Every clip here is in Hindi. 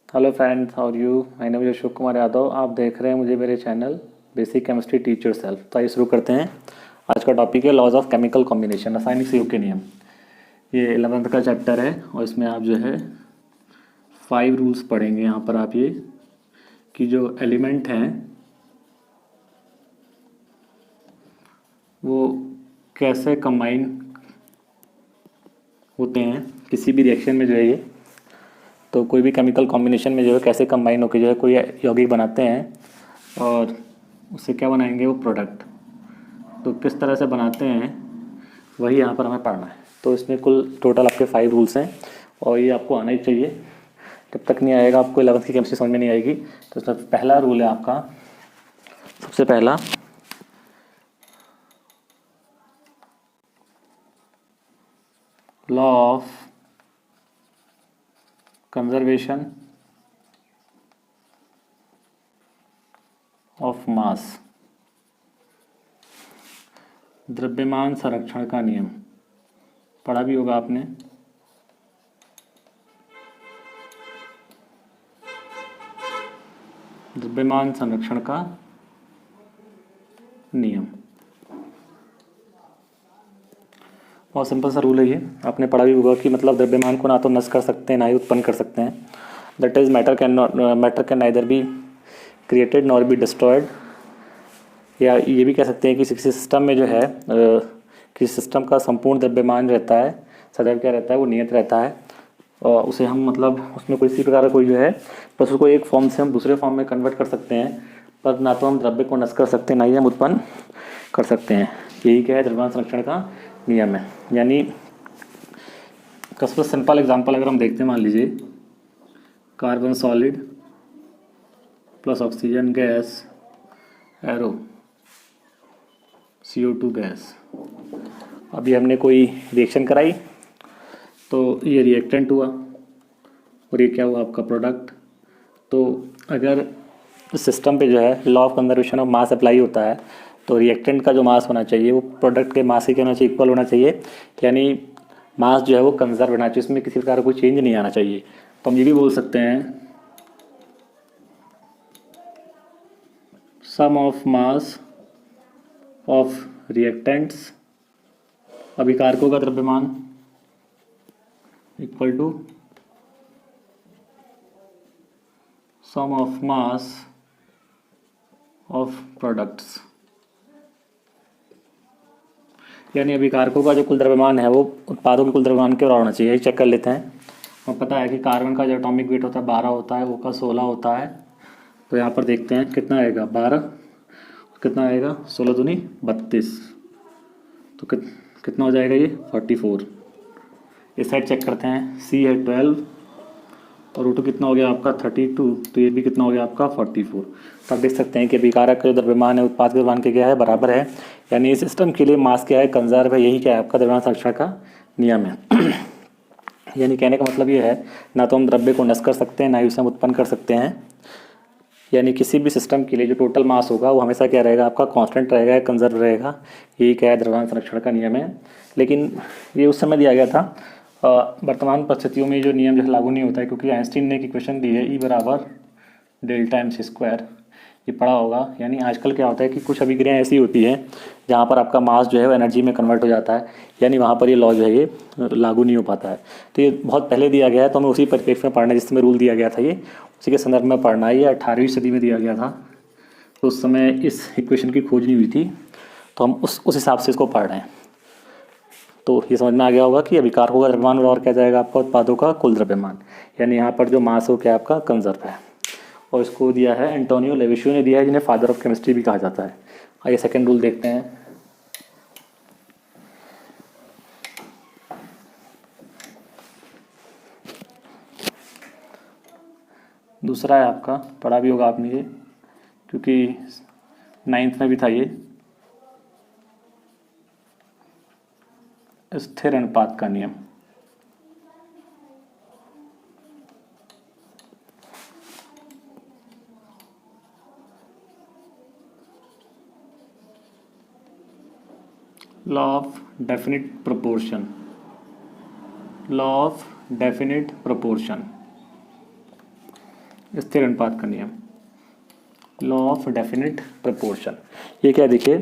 Hello friends, how are you. My name is Ashok Kumar Yadav. आप देख रहे हैं मुझे मेरे channel basic chemistry teach yourself. तो आइए शुरू करते हैं। आज का टॉपिक है लॉज ऑफ केमिकल कॉम्बिनेशन, रासायनिक संयोग के नियम। ये 11th का चैप्टर है और इसमें आप जो है 5 रूल्स पढ़ेंगे। यहाँ पर आप ये कि जो एलिमेंट हैं वो कैसे कंबाइन होते हैं किसी भी रिएक्शन में जो है ये। तो कोई भी केमिकल कॉम्बिनेशन में जो है कैसे कंबाइन होकर जो है कोई यौगिक बनाते हैं और उससे क्या बनाएंगे वो प्रोडक्ट। तो किस तरह से बनाते हैं वही यहाँ पर हमें पढ़ना है। तो इसमें कुल टोटल आपके 5 रूल्स हैं और ये आपको आना ही चाहिए। जब तक नहीं आएगा आपको 11th की केमिस्ट्री समझ में नहीं आएगी। तो इसमें पहला रूल है आपका, सबसे पहला, law of conservation of mass, द्रव्यमान संरक्षण का नियम। पढ़ा भी होगा आपने। द्रव्यमान संरक्षण का नियम बहुत सिंपल सा रूल है ये, आपने पढ़ा भी होगा कि मतलब द्रव्यमान को ना तो नष्ट कर सकते हैं ना ही उत्पन्न कर सकते हैं। That is matter can neither be created nor be destroyed. या ये भी कह सकते हैं कि किसी सिस्टम में जो है किसी सिस्टम का संपूर्ण द्रव्यमान रहता है, सदैव क्या रहता है, वो नियत रहता है। और उसे हम मतलब उसमें कोई इसी प्रकार का कोई जो है बस उसको एक फॉर्म से हम दूसरे फॉर्म में कन्वर्ट कर सकते हैं, पर ना तो हम द्रव्य को नष्ट कर सकते हैं ना ही हम उत्पन्न कर सकते हैं। यही क्या है, द्रव्यमान संरक्षण का नियम है। यानी सबसे सिंपल एग्जांपल अगर हम देखते हैं, मान लीजिए carbon solid plus oxygen gas arrow CO2 gas. अभी हमने कोई रिएक्शन कराई तो ये रिएक्टेंट हुआ और ये क्या हुआ, आपका प्रोडक्ट। तो अगर सिस्टम पे जो है law of conservation of mass apply होता है तो रिएक्टेंट का जो मास होना चाहिए वो प्रोडक्ट के मास के क्या होना चाहिए, इक्वल होना चाहिए। यानी मास जो है वो कंजर्व होना चाहिए, इसमें किसी प्रकार का कोई चेंज नहीं आना चाहिए। तो हम ये भी बोल सकते हैं sum of mass of reactants, अभिकारकों का द्रव्यमान, equal to sum of mass of products. यानी अभिकारकों का जो कुल द्रव्यमान है वो उत्पादों के कुल द्रव्यमान के बराबर होना चाहिए। यही चेक कर लेते हैं। हमें पता है कि कार्बन का जो एटॉमिक वेट होता है 12 होता है, वो का 16 होता है। तो यहाँ पर देखते हैं कितना आएगा, 12 कितना आएगा, 16 दूनी 32। तो कितना हो जाएगा ये 44। इस साइड चेक करते हैं, C है 12 और रूट कितना हो गया आपका 32। तो ये भी कितना हो गया आपका 44। तो आप देख सकते हैं कि अभिकारक का जो द्रव्यमान है उत्पाद के द्रव्यमान के क्या है, बराबर है। यानी इस सिस्टम के लिए मास क्या है, कंजर्व है। यही क्या है आपका द्रव्यमान संरक्षण का नियम है। यानी कहने का मतलब ये है, ना तो हम द्रव्य को नष्ट कर सकते हैं ना ही उसे हम उत्पन्न कर सकते हैं। यानी किसी भी सिस्टम के लिए जो टोटल मास होगा वो हमेशा क्या रहेगा, आपका कांस्टेंट रहेगा, कंजर्व रहेगा। यही क्या है, द्रव्यमान संरक्षण का नियम है। लेकिन ये उस समय दिया गया था, वर्तमान परिस्थितियों में जो नियम जो है लागू नहीं होता है, क्योंकि आइंस्टीन ने एक इक्वेशन दी है E बराबर डेल्टा MC²। ये पढ़ा होगा। यानी आजकल क्या होता है कि कुछ अभिक्रियाएँ ऐसी होती हैं जहाँ पर आपका मास जो है वो एनर्जी में कन्वर्ट हो जाता है। यानी वहाँ पर ये लॉ जो है ये लागू नहीं हो पाता है। तो ये बहुत पहले दिया गया है, तो हमें उसी परिप्रेक्ष्य में पढ़ना है जिस समय रूल दिया गया था, ये उसी के संदर्भ में पढ़ना है। ये 18वीं सदी में दिया गया था, तो उस समय इस इक्वेशन की खोज नहीं हुई थी, तो हम उस हिसाब से इसको पढ़ रहे हैं। तो ये समझ में आ गया होगा कि अभिकारकों का द्रव्यमान और क्या जाएगा आपका उत्पादों का कुल द्रव्यमान। यानी यहाँ पर जो मास हो क्या आपका कंजर्व है। और इसको दिया है एंटोनियो लेविशियो ने दिया है, जिन्हें फादर ऑफ केमिस्ट्री भी कहा जाता है। आइए सेकंड रूल देखते हैं। दूसरा है आपका, पढ़ा भी होगा आपने ये, क्योंकि 9th में भी था ये, स्थिर अनुपात का नियम। Law of definite proportion, law of definite proportion. स्थिर अनुपात का नियम, लॉ ऑफ डेफिनेट प्रोपोर्शन। ये क्या देखिए,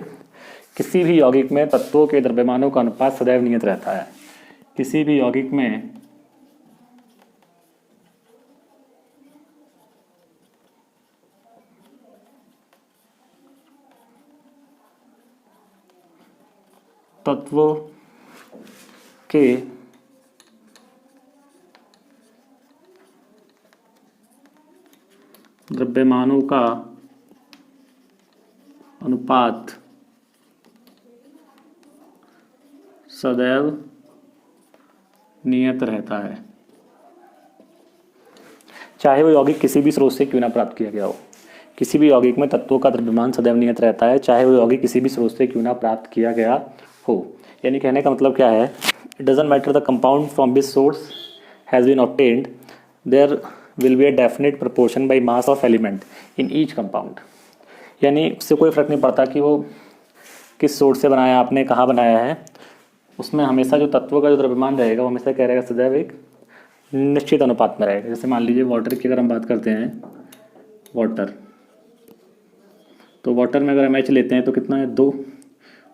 किसी भी यौगिक में तत्वों के द्रव्यमानों का अनुपात सदैव नियत रहता है। किसी भी यौगिक में तत्वों के द्रव्यमानों का अनुपात सदैव नियत रहता है, चाहे वो यौगिक किसी भी स्रोत से क्यों ना प्राप्त किया गया हो। किसी भी यौगिक में तत्वों का द्रव्यमान सदैव नियत रहता है, चाहे वो यौगिक किसी भी स्रोत से क्यों ना प्राप्त किया गया हो। यानी कहने का मतलब क्या है, it doesn't matter the compound from which source has been obtained, there will be a definite proportion by mass of element in each compound. यानी उससे कोई फ़र्क नहीं पड़ता कि वो किस सोर्स से बनाया आपने, कहाँ बनाया है, उसमें हमेशा जो तत्वों का जो द्रव्यमान रहेगा वो हमेशा क्या रहेगा, सदैव एक निश्चित अनुपात में रहेगा। जैसे मान लीजिए वाटर की अगर हम बात करते हैं, वाटर, तो वाटर में अगर MH लेते हैं तो कितना है, 2,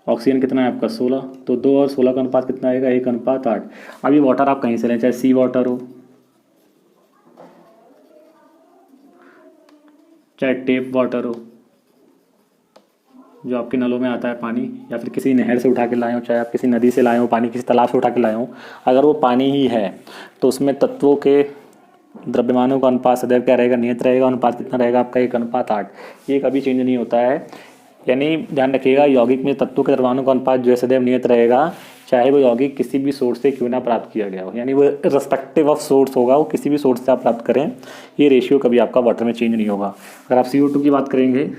ऑक्सीजन कितना है आपका 16, तो 2 और 16 का अनुपात कितना आएगा, 1:8। अब ये वाटर आप कहीं से लें, चाहे सी वाटर हो, चाहे टेप वाटर हो जो आपके नलों में आता है पानी, या फिर किसी नहर से उठा के लाए हो, चाहे आप किसी नदी से लाए हो पानी, किसी तालाब से उठा के लाए हो, अगर वो पानी ही है तो उसमें तत्वों के द्रव्यमानों का अनुपात सदैव क्या रहेगा, नियत रहेगा। अनुपात कितना रहेगा आपका, 1:8। ये कभी चेंज नहीं होता है। यानी ध्यान रखिएगा, यौगिक में तत्वों के द्रव्यमानों का अनुपात जो है सदैव नियत रहेगा, चाहे वो यौगिक किसी भी सोर्स से क्यों ना प्राप्त किया गया हो। यानी वो रिस्पेक्टिव ऑफ सोर्स होगा, वो किसी भी सोर्स से आप प्राप्त करें, ये रेशियो कभी आपका वाटर में चेंज नहीं होगा। अगर आप CO2 की बात करेंगे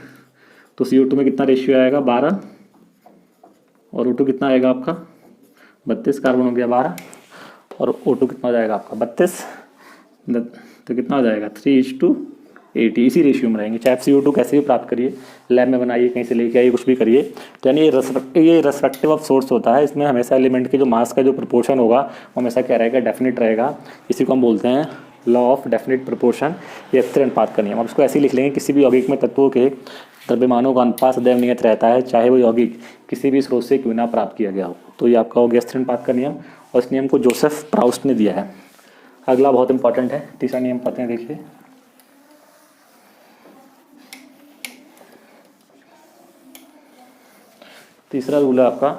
तो CO2 में कितना रेशियो आएगा, 12, और O2 कितना आएगा आपका 32, कार्बन हो गया 12, और O2 कितना हो जाएगा आपका 32, तो कितना हो जाएगा 3:80। इसी रेशियो में रहेंगे, चाहे आप CO2 कैसे भी प्राप्त करिए, लैब में बनाइए, कहीं से लेके आइए, कुछ भी करिए। तो यानी ये रेस्पेक्टिव ऑफ सोर्स होता है, इसमें हमेशा एलिमेंट के जो मास का जो प्रोपोर्शन होगा वो हमेशा क्या रहेगा, डेफिनेट रहेगा। इसी को हम बोलते हैं लॉ ऑफ डेफिनेट प्रोपोर्शन, ये स्थिर अनुपात का नियम। अब इसको ऐसे ही लिख लेंगे, किसी भी यौगिक में तत्वों के द्रव्यमानों का अनुपात सदैव नियत रहता है, चाहे वो यौगिक किसी भी स्रोत से क्यों ना प्राप्त किया गया हो। तो ये आपका हो गया स्थिर अनुपात का नियम, और इस नियम को जोसेफ प्राउस्ट ने दिया है। अगला बहुत इंपॉर्टेंट है, तीसरा नियम पढ़ते हैं, देखिए। तीसरा रूल है आपका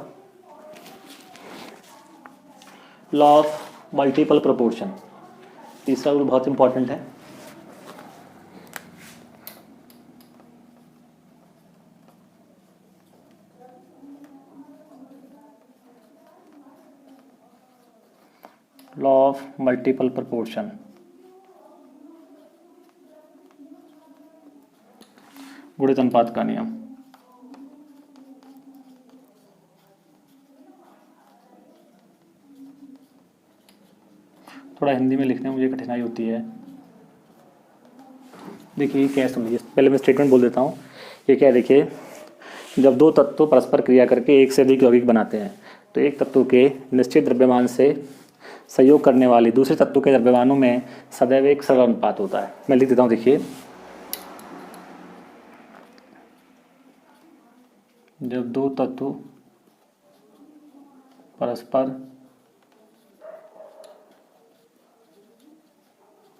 लॉ ऑफ मल्टीपल प्रोपोर्शन। तीसरा रूल बहुत इंपॉर्टेंट है। लॉ ऑफ मल्टीपल प्रोपोर्शन, गुणित अनुपात का नियम। थोड़ा हिंदी में लिखने में मुझे कठिनाई होती है। देखिए क्या समझिए, पहले मैं स्टेटमेंट बोल देता हूँ। ये क्या है, देखिए, जब दो तत्व परस्पर क्रिया करके एक से अधिक यौगिक बनाते हैं तो एक तत्व के निश्चित द्रव्यमान से सहयोग करने वाले दूसरे तत्व के द्रव्यमानों में सदैव एक सरल अनुपात होता है। मैं लिख देता हूँ, देखिए, जब दो तत्व परस्पर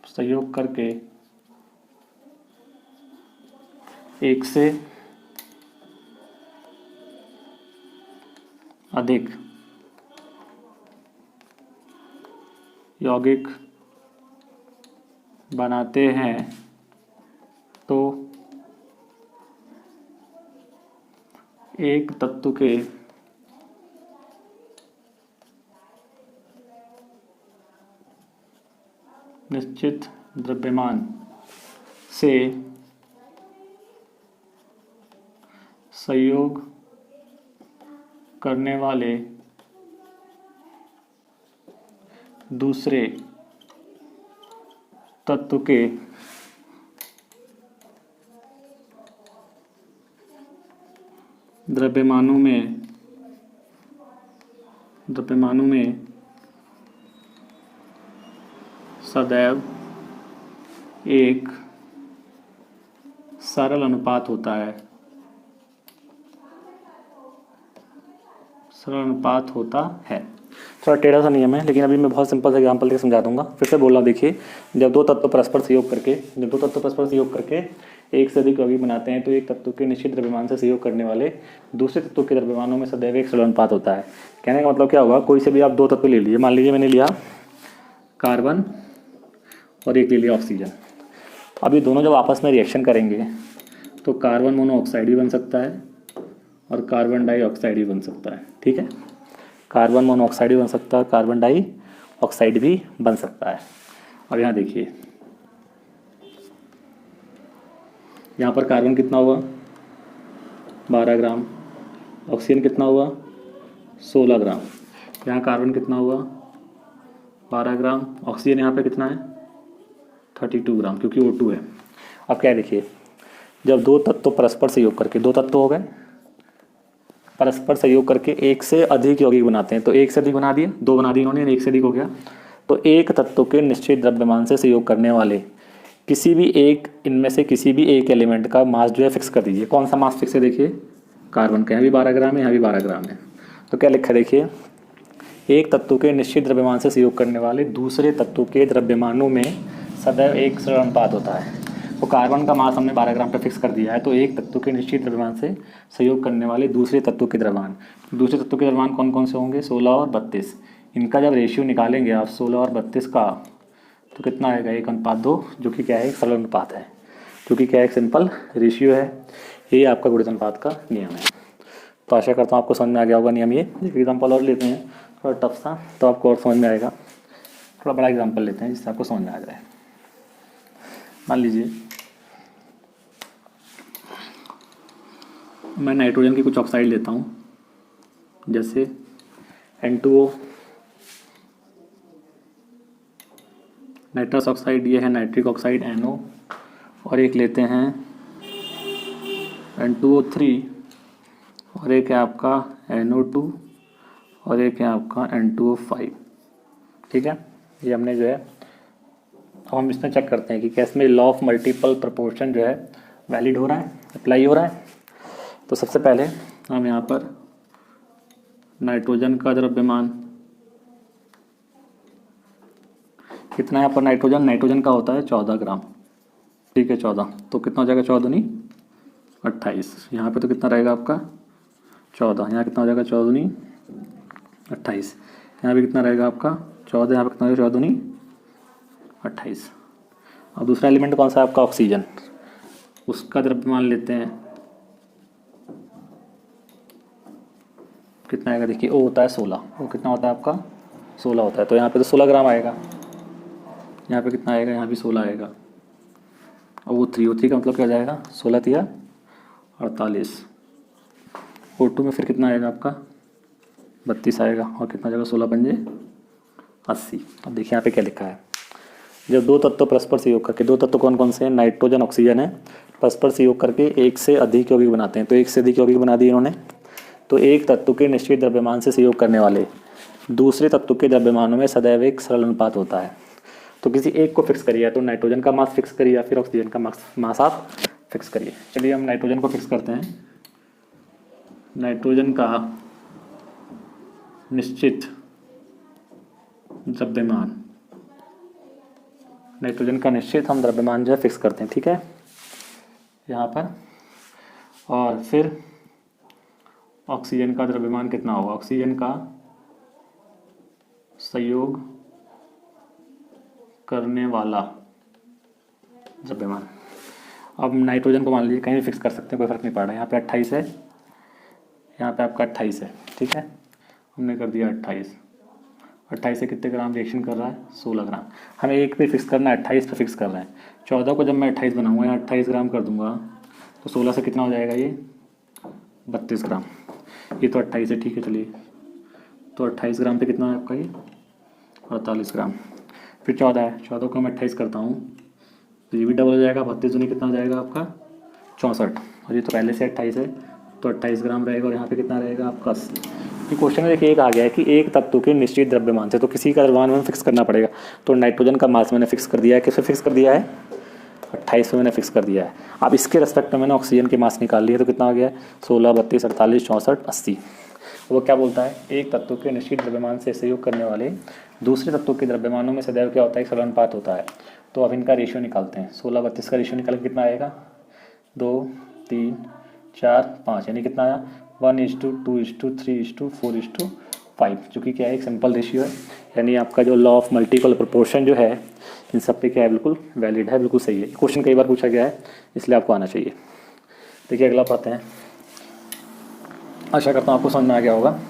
सहयोग करके एक से अधिक यौगिक बनाते हैं तो एक तत्व के निश्चित द्रव्यमान से सहयोग करने वाले दूसरे तत्व के द्रव्यमानों में सदैव एक सरल अनुपात होता है, सरल अनुपात होता है। थोड़ा टेढ़ा सा नियम है, लेकिन अभी मैं बहुत सिंपल सा एग्जांपल देकर समझा दूंगा। फिर से बोल रहा हूँ, देखिए जब दो तत्व परस्पर सहयोग करके एक से अधिक यौगिक बनाते हैं तो एक तत्व के निश्चित द्रव्यमान से सहयोग करने वाले दूसरे तत्व के द्रव्यमानों में सदैव एक सरल अनुपात होता है। कहने का मतलब क्या होगा, कोई से भी आप दो तत्व ले लीजिए, मान लीजिए मैंने लिया कार्बन और एक ले लिया ऑक्सीजन। अब ये दोनों जब आपस में रिएक्शन करेंगे तो कार्बन मोनोऑक्साइड भी बन सकता है और कार्बन डाइऑक्साइड भी बन सकता है। ठीक है, कार्बन मोनोऑक्साइड भी बन सकता है, कार्बन डाइऑक्साइड भी बन सकता है। अब यहाँ देखिए, यहाँ पर कार्बन कितना हुआ 12 ग्राम, ऑक्सीजन कितना हुआ 16 ग्राम। यहाँ कार्बन कितना हुआ 12 ग्राम, ऑक्सीजन यहाँ पे कितना है 32 ग्राम, क्योंकि O2 है। अब क्या है, देखिए जब दो तत्व परस्पर सहयोग करके, दो तत्व हो गए परस्पर सहयोग करके एक से अधिक यौगिक बनाते हैं, तो एक से अधिक बना दिए, दो बना दिए इन्होंने, एक से अधिक हो गया। तो एक तत्व के निश्चित द्रव्यमान से सहयोग करने वाले किसी भी एक, इनमें से किसी भी एक एलिमेंट का मास जो है फिक्स कर दीजिए। कौन सा मास फिक्स है, देखिए कार्बन का यहाँ भी 12 ग्राम है, यहाँ भी 12 ग्राम है। तो क्या लिखा है, देखिए एक तत्व के निश्चित द्रव्यमान से सहयोग करने वाले दूसरे तत्व के द्रव्यमानों में सदैव एक सरल अनुपात होता है। तो कार्बन का मास हमने 12 ग्राम पे फिक्स कर दिया है, तो एक तत्व के निश्चित द्रव्यमान से सहयोग करने वाले दूसरे तत्व के द्रव्यमान कौन कौन से होंगे 16 और 32। इनका जब रेशियो निकालेंगे आप 16 और 32 का, तो कितना आएगा 1:2, जो कि क्या है एक सरल अनुपात है, जो कि क्या है एक सिंपल रेशियो है। ये आपका गुणित अनुपात का नियम है। तो आशा करता हूँ आपको समझ में आ गया होगा नियम। ये एक एग्जाम्पल और लेते हैं थोड़ा टफ सा, तो आपको और समझ में आएगा। थोड़ा बड़ा एग्जाम्पल लेते हैं जिससे आपको समझ में आ जाए। मान लीजिए मैं नाइट्रोजन की कुछ ऑक्साइड लेता हूँ, जैसे N2O, नाइट्रस ऑक्साइड, ये है नाइट्रिक ऑक्साइड NO, और एक लेते हैं N2O3, और एक है आपका NO2, और एक है आपका N2O5। ठीक है, ये हमने जो है, अब हम इसमें चेक करते हैं कि क्या इसमें लॉ ऑफ मल्टीपल प्रोपोर्शन जो है वैलिड हो रहा है, अप्लाई हो रहा है। तो सबसे पहले हम यहाँ पर नाइट्रोजन का द्रव्यमान कितना है, यहाँ पर नाइट्रोजन का होता है 14 ग्राम। ठीक है 14, तो कितना हो जाएगा 14 दूनी 28। यहाँ पे तो कितना रहेगा आपका 14, यहाँ कितना हो जाएगा 14 दूनी 28, यहाँ भी कितना रहेगा आपका 14, यहाँ पे कितना हो जाएगा 14 दूनी 28। अब दूसरा एलिमेंट कौन सा है आपका ऑक्सीजन, उसका द्रव्यमान लेते हैं, कितना आएगा, देखिए O होता है 16, वो कितना होता है आपका 16 होता है, तो यहाँ पे तो 16 ग्राम आएगा, यहाँ पे कितना आएगा, यहाँ भी 16 आएगा। और O3 का मतलब क्या हो जाएगा 16 तिया 48। O2 में फिर कितना आएगा आपका 32 आएगा, और कितना जाएगा 16 पंजे 80। अब देखिए यहाँ पे क्या लिखा है, जब दो तत्व परस्पर सहयोग करके, दो तत्व कौन कौन से हैं, नाइट्रोजन ऑक्सीजन है, परस्पर सहयोग करके एक से अधिक यौगिक बनाते हैं, तो एक से अधिक यौगिक बना दिए इन्होंने। तो एक तत्व के निश्चित द्रव्यमान से सहयोग करने वाले दूसरे तत्व के द्रव्यमानों में सदैव एक सरल अनुपात होता है। तो किसी एक को फिक्स करिए, तो नाइट्रोजन का मास फिक्स करिए या फिर ऑक्सीजन का मास आप फिक्स करिए। चलिए हम नाइट्रोजन को फिक्स करते हैं। नाइट्रोजन का निश्चित द्रव्यमान, नाइट्रोजन का निश्चित हम द्रव्यमान जो है फिक्स करते हैं। ठीक है यहाँ पर, और फिर ऑक्सीजन का द्रव्यमान कितना होगा, ऑक्सीजन का सहयोग करने वाला द्रव्यमान। अब नाइट्रोजन को मान लीजिए कहीं भी फिक्स कर सकते हैं, कोई फर्क नहीं पड़ रहा है। यहाँ पे 28 है, यहाँ पे आपका 28 है। ठीक है, हमने कर दिया 28 से कितने ग्राम रिएक्शन कर रहा है 16 ग्राम। हमें एक पे फिक्स करना है, 28 पे फिक्स कर रहे हैं। 14 को जब मैं 28 बनाऊंगा, यहाँ 28 ग्राम कर दूंगा, तो 16 से कितना हो जाएगा ये 32 ग्राम। ये तो 28 है, ठीक है चलिए, तो 28 ग्राम पे कितना है आपका ये 48 ग्राम। फिर 14 है, 14 को मैं 28 करता हूँ तो ये भी डबल हो जाएगा, 32 दूनी कितना हो जाएगा आपका 64, और ये तो पहले से 28 है तो 28 ग्राम रहेगा, और यहाँ पे कितना रहेगा आपका 80। ये क्वेश्चन में देखिए एक आ गया है कि एक तत्व के निश्चित द्रव्यमान से, तो किसी का द्रव्यमान में फिक्स करना पड़ेगा। तो नाइट्रोजन का मास मैंने फिक्स कर दिया है, किससे फिक्स कर दिया है 28 पे मैंने फिक्स कर दिया है। अब इसके रेस्पेक्ट में मैंने ऑक्सीजन की मास निकाल ली है, तो कितना आ गया है 16, 32, 48, 64, 80। वो क्या बोलता है, एक तत्व के निश्चित द्रव्यमान से सहयोग करने वाले दूसरे तत्वों के द्रव्यमानों में सदैव क्या होता है, एक समानुपात होता है। तो अब इनका रेशियो निकालते हैं, 16, 32 का रेशियो निकाल के कितना आएगा, 2, 3, 4, 5, यानी कितना आया 1:2:3:4:5, जो कि क्या है, एक सिंपल रेशियो है। यानी आपका जो लॉ ऑफ मल्टीपल प्रोपोर्शन जो है इन सब पे क्या है, बिल्कुल वैलिड है, बिल्कुल सही है। क्वेश्चन कई बार पूछा गया है, इसलिए आपको आना चाहिए। देखिए अगला पढ़ते हैं। आशा करता हूँ आपको समझ में आ गया होगा।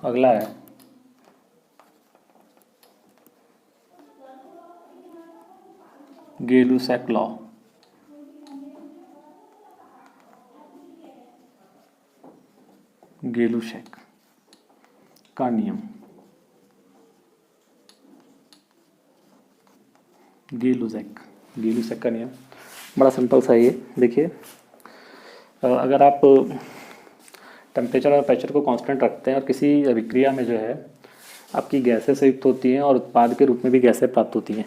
अगला है गै-लुसैक लॉ। गै-लुसैक का नियम, गै-लुसैक का नियम बड़ा सिंपल सा है ये। देखिए अगर आप टेम्परेचर और प्रेशर को कांस्टेंट रखते हैं और किसी अभिक्रिया में जो है आपकी गैसें संयुक्त होती हैं और उत्पाद के रूप में भी गैसें प्राप्त होती हैं।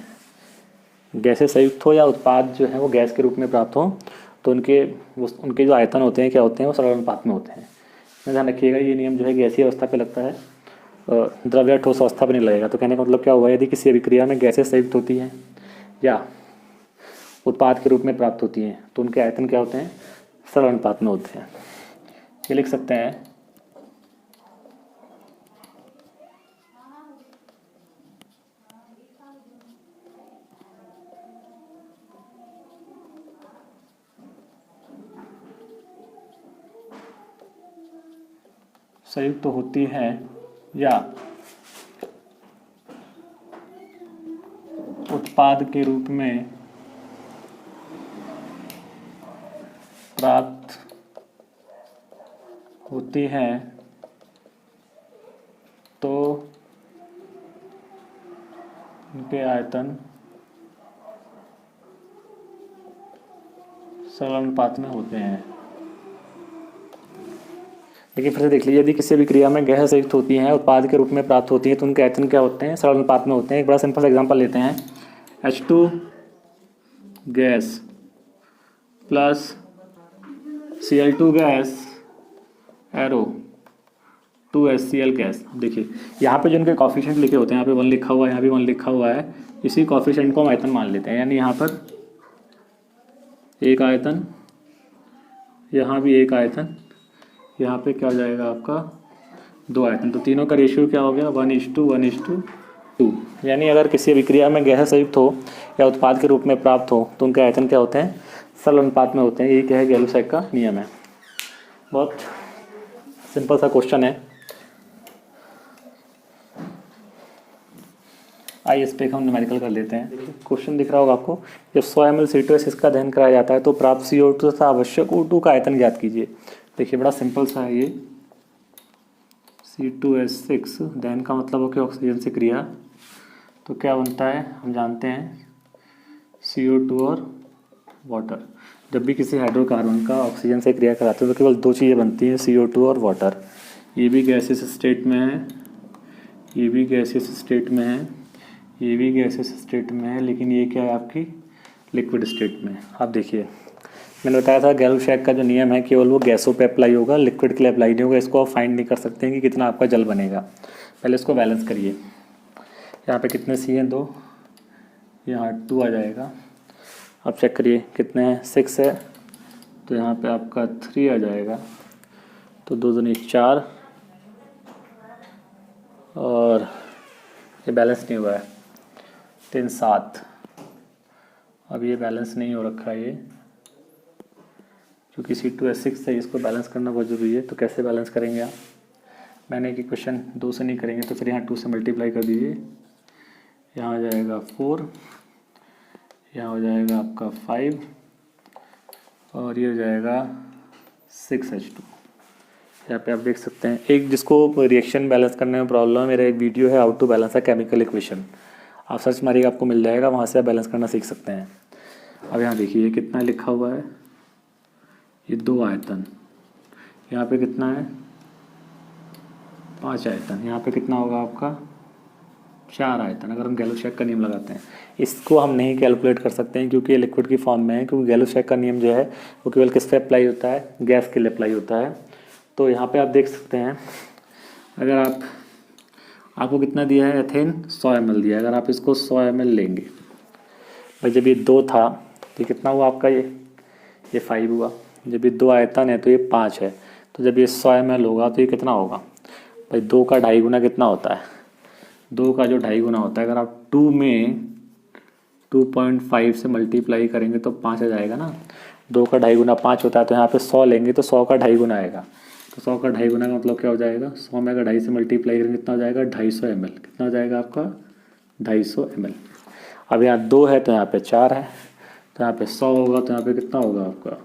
गैसें संयुक्त हो या उत्पाद जो है वो गैस के रूप में प्राप्त हो, तो उनके जो आयतन होते हैं क्या होते हैं, वो समानुपात में होते हैं। ध्यान रखिएगा ये नियम जो है गैसीय अवस्था पे लगता है, द्रव्य या ठोस अवस्था पे नहीं लगेगा। तो कहने का मतलब क्या हुआ, यदि किसी अभिक्रिया में गैसें संयुक्त होती हैं या उत्पाद के रूप में प्राप्त होती हैं तो उनके आयतन क्या होते हैं, समानुपात में होते हैं। ये लिख सकते हैं संयुक्त होती है या उत्पाद के रूप में प्राप्त होती है तो उनके आयतन समानुपात में होते हैं। देखिए फिर से देख लीजिए, यदि किसी भी क्रिया में गैसें संयुक्त होती हैं, उत्पाद के रूप में प्राप्त होती हैं, तो उनके आयतन क्या होते हैं, समानुपात में होते हैं। एक बड़ा सिंपल एग्जांपल लेते हैं, H2 gas plus Cl2 gas arrow 2HCl gas. देखिए यहाँ पे जो इनके कॉफिशिएंट लिखे होते हैं, यहाँ पे 1 लिखा हुआ है, यहाँ भी 1 लिखा हुआ है, इसी कॉफिशिएंट को हम आयतन मान लेते हैं। यानी यहाँ पर एक आयतन, यहाँ भी एक आयतन, यहाँ पे क्या हो जाएगा आपका 2 आयतन। तो तीनों का रेशियो क्या हो गया 1:1:2। यानी अगर किसी अभिक्रिया में गैसें संयुक्त हो या उत्पाद के रूप में प्राप्त हो तो उनके आयतन क्या होते हैं, समानुपात में होते हैं। ये क्या है, गै-लुसैक का नियम है। बहुत सिंपल सा क्वेश्चन है। आइए इस पे हम न्यूमेरिकल कर लेते हैं। देखिए क्वेश्चन दिख रहा होगा आपको, जब 100 ml C2H6 का दहन कराया जाता है तो प्राप्त CO2 तथा आवश्यक O2 का आयतन ज्ञात कीजिए। देखिए बड़ा सिंपल सा है ये। C2H6 दहन का मतलब हो कि ऑक्सीजन से क्रिया, तो क्या बनता है हम जानते हैं CO2 और वाटर। जब भी किसी हाइड्रोकार्बन का ऑक्सीजन से क्रिया कराते हैं तो केवल 2 चीज़ें बनती हैं, CO2 और वाटर। ये भी गैसियस स्टेट में है, ये भी गैसियस स्टेट में है, ये भी गैसियस स्टेट में है, लेकिन ये क्या है आपकी लिक्विड स्टेट में। आप देखिए मैंने बताया था गै-लुसैक का जो नियम है केवल वो गैसों पे अप्लाई होगा, लिक्विड के लिए अप्लाई नहीं होगा। इसको आप फाइंड नहीं कर सकते हैं कि कितना आपका जल बनेगा। पहले इसको बैलेंस करिए, यहाँ पे कितने सी हैं 2, यहाँ 2 आ जाएगा। अब चेक करिए कितने हैं 6 है, तो यहाँ पे आपका 3 आ जाएगा। तो 2 दूनी 4 और ये बैलेंस नहीं हुआ है 3 7। अब ये बैलेंस नहीं हो रखा है ये, क्योंकि C2H6 है, इसको बैलेंस करना बहुत ज़रूरी है। तो कैसे बैलेंस करेंगे आप, मैंने कि क्वेश्चन 2 से नहीं करेंगे तो फिर यहाँ 2 से मल्टीप्लाई कर दीजिए। यहाँ हो जाएगा 4, यहाँ हो जाएगा आपका 5 और ये हो जाएगा 6H2। यहाँ पे आप देख सकते हैं। एक जिसको रिएक्शन बैलेंस करने में प्रॉब्लम है, मेरा एक वीडियो है how to balance a chemical equation, आप सर्च मारिएगा आपको मिल जाएगा, वहाँ से आप बैलेंस करना सीख सकते हैं। अब यहाँ देखिए कितना लिखा हुआ है, ये 2 आयतन, यहाँ पे कितना है 5 आयतन, यहाँ पे कितना होगा आपका 4 आयतन। अगर हम गैलो-शैक का नियम लगाते हैं, इसको हम नहीं कैलकुलेट कर सकते हैं क्योंकि ये लिक्विड की फॉर्म में है, क्योंकि गैलो-शैक का नियम जो है वो केवल किस पे अप्लाई होता है, गैस के लिए अप्लाई होता है। तो यहाँ पे आप देख सकते हैं, अगर आपको कितना दिया है एथेन 100 ml दिया है, अगर आप इसको 100 ml लेंगे भाई, जब ये 2 था तो कितना हुआ आपका, ये 5 हुआ। जब ये 2 आयतन है तो ये 5 है, तो जब ये 100 ml होगा तो ये कितना होगा भाई, 2 का 2.5 गुना कितना होता है, 2 का जो 2.5 गुना होता है, अगर आप 2 में 2.5 से मल्टीप्लाई करेंगे तो 5 आ जाएगा ना। 2 का 2.5 गुना 5 होता है, तो यहाँ पे 100 लेंगे तो 100 का 2.5 गुना आएगा। तो 100 का 2.5 गुना का मतलब क्या हो जाएगा, 100 में अगर 2.5 से मल्टीप्लाई करेंगे कितना हो जाएगा 250 ml। कितना हो जाएगा आपका 250 ml। अब यहाँ 2 है तो यहाँ पे 4 है, तो यहाँ पे 100 होगा तो यहाँ पे कितना होगा आपका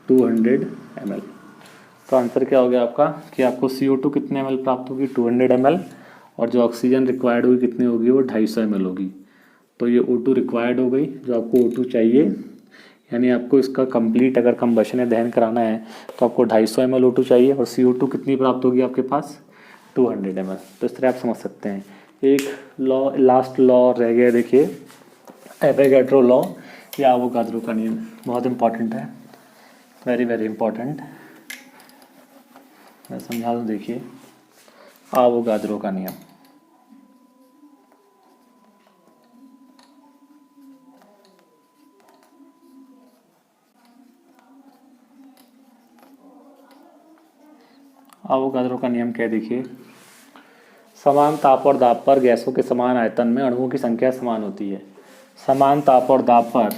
200 ml। तो आंसर क्या हो गया आपका कि आपको CO2 कितने ml प्राप्त होगी 200 ml, और जो ऑक्सीजन रिक्वायर्ड होगी कितनी होगी वो 250 ml होगी। तो ये O2 रिक्वायर्ड हो गई, जो आपको O2 चाहिए, यानी आपको इसका कंप्लीट अगर कंबशन या दहन कराना है तो आपको 250 ml O2 चाहिए, और CO2 कितनी प्राप्त होगी आपके पास 200 ml। तो इस तरह आप समझ सकते हैं। एक लॉ, लास्ट लॉ रह गया, देखिए एवोगाड्रो लॉ या एवोगाड्रो का नियम, बहुत इंपॉर्टेंट है, वेरी वेरी इंपॉर्टेंट। मैं समझा दूँ, देखिए एवोगाड्रो का नियम। एवोगाड्रो का नियम क्या है, देखिए समान ताप और दाब पर गैसों के समान आयतन में अणुओं की संख्या समान होती है। समान ताप और दाब पर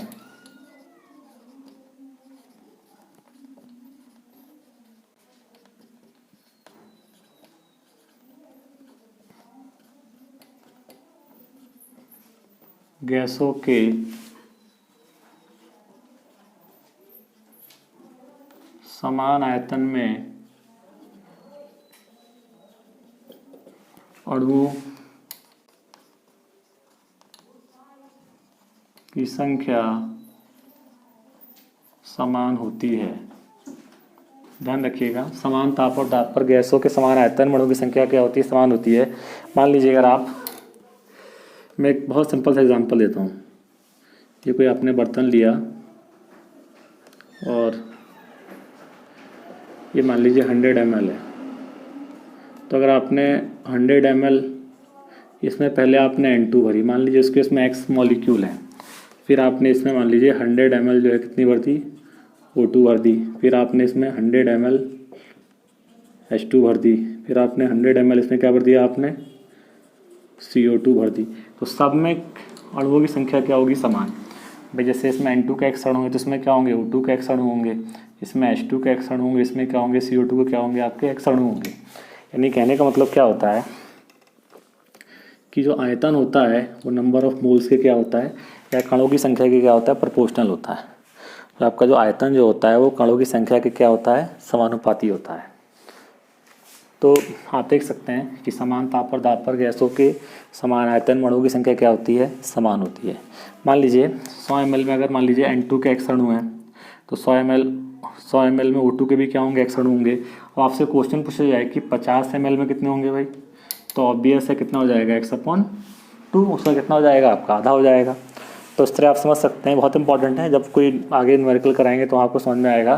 गैसों के समान आयतन में अणुओं की संख्या समान होती है। ध्यान रखिएगा, समान ताप और दाब पर गैसों के समान आयतन में अणुओं की संख्या क्या होती है, समान होती है। मान लीजिए अगर आप, मैं एक बहुत सिंपल सा एग्जांपल देता हूँ। ये कोई आपने बर्तन लिया और ये मान लीजिए 100 ml है, तो अगर आपने 100 ml इसमें पहले आपने N2 भरी, मान लीजिए उसके इसमें X मॉलिक्यूल है, फिर आपने इसमें मान लीजिए 100 ml जो है कितनी भर दी O2 भर दी, फिर आपने इसमें 100 ml H2 भर दी, फिर आपने 100 ml इसमें क्या भर दिया आपने CO2 भर दी। तो सब में अणुओं की संख्या क्या होगी समान भाई। जैसे इसमें N2 के X अणु होंगे तो इसमें क्या होंगे O2 के X अणु होंगे, इसमें H2 के X अणु होंगे, इसमें क्या होंगे CO2 के क्या होंगे आपके X अणु होंगे। यानी कहने का मतलब क्या होता है कि जो आयतन होता है वो नंबर ऑफ मोल्स के क्या होता है, या कणों की संख्या के क्या होता है प्रोपोर्शनल होता है। तो आपका जो आयतन जो होता है वो कणों की संख्या के क्या होता है समानुपाती होता है। तो आप देख सकते हैं कि समान ताप और दाब पर गैसों के समान आयतन में अणुओं की संख्या क्या होती है समान होती है। मान लीजिए 100 ml में अगर मान लीजिए N2 के X अणु हैं, तो 100 ml में O2 के भी क्या होंगे X अणु होंगे। और आपसे क्वेश्चन पूछा जाए कि 50 ml में कितने होंगे भाई, तो ऑब्वियस है कितना हो जाएगा X/2, उसका कितना हो जाएगा आपका आधा हो जाएगा। तो इस तरह आप समझ सकते हैं, बहुत इंपॉर्टेंट है, जब कोई आगे न्यूमेरिकल कराएंगे तो आपको समझ में आएगा।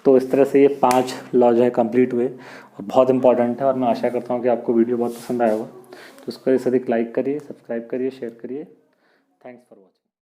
तो इस तरह से ये 5 लॉ जो है कंप्लीट हुए और बहुत इंपॉर्टेंट है, और मैं आशा करता हूँ कि आपको वीडियो बहुत पसंद आया होगा। तो उसको अधिक लाइक करिए, सब्सक्राइब करिए, शेयर करिए। Thanks for watching.